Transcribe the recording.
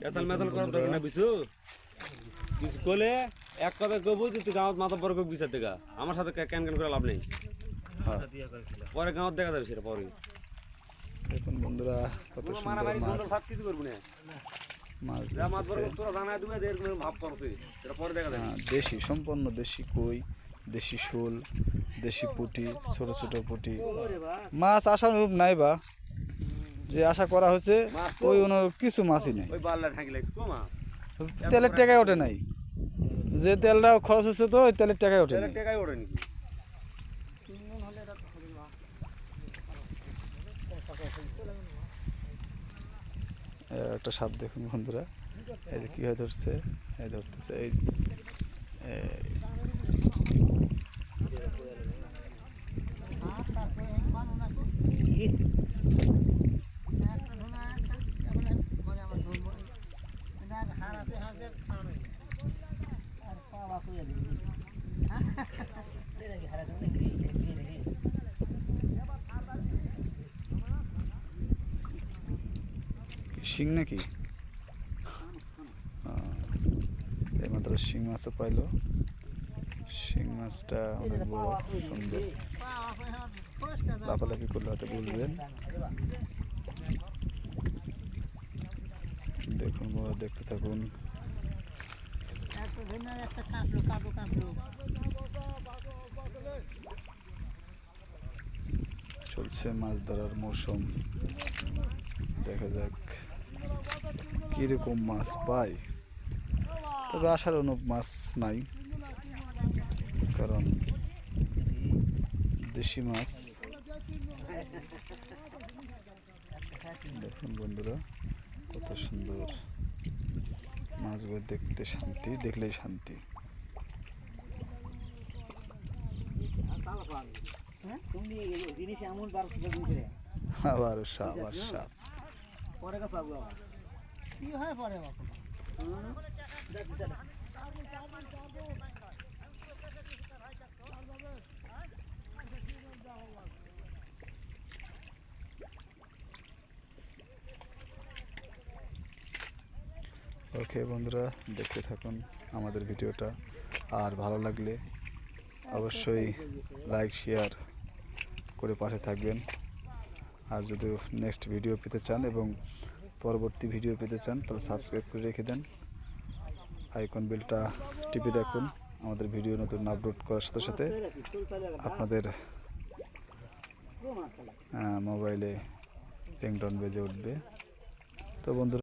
এতাল মেতাল করার দরকার না বিশু কিছু করলে এক কথা কবু তুই গাঁত মাথা বড় কবি বিচার দেখা আমার সাথে ক্যান ক্যান করে লাভ নেই পরে গাঁত দেখা যাবে সেটা পরে দেখুন বন্ধুরা কত সুন্দর মাছ কিছু করবো না মাছ মাছ বড় তোরা জানা দিবে এরকম ভাব করছে সেটা পরে দেখা যাবে দেশি সম্পূর্ণ দেশি কই দেশি শোল দেশি পুঁটি ছোট ছোট পুঁটি মাছ আশানুরূপ নাই বা যে আশা করা হয়েছে ওই কিছু মাছই নাই তেলের টাকায় ওঠে নাই যে তেলটা খরচ হচ্ছে তো ওই তেলের টাকায় ওঠে নাই একটা স্বাদ দেখুন বন্ধুরা এই যে কীভাবে ধরছে এই ধরতেছে এই শিং নাকি এইমাত্র শিং মাছও পাইলো শিং মাছটা অনেক বড় সুন্দর লাফালাফি করলে হয়তো বুঝবেন দেখুন বড় দেখতে থাকুন চলছে মাছ ধরার মৌসুম দেখা যাক কিরকম মাছ পাই তবে আসার অনুপ মাছ নাই কারণ দেশি মাছ দেখুন বন্ধুরা কত সুন্দর মাছগুলো দেখতে শান্তি দেখলেই শান্তি আবার সাপ আর সাপ ওকে বন্ধুরা দেখতে থাকুন আমাদের ভিডিওটা আর ভালো লাগলে অবশ্যই লাইক শেয়ার করে পাশে থাকবেন আর যদি নেক্সট ভিডিও পেতে চান এবং পরবর্তী ভিডিও পেতে চান তাহলে সাবস্ক্রাইব করে রেখে দেন আইকন বেলটা টিপে রাখুন আমাদের ভিডিও নতুন আপলোড করার সাথে সাথে আপনাদের মোবাইলে রিংটোন বেজে উঠবে তো বন্ধুরা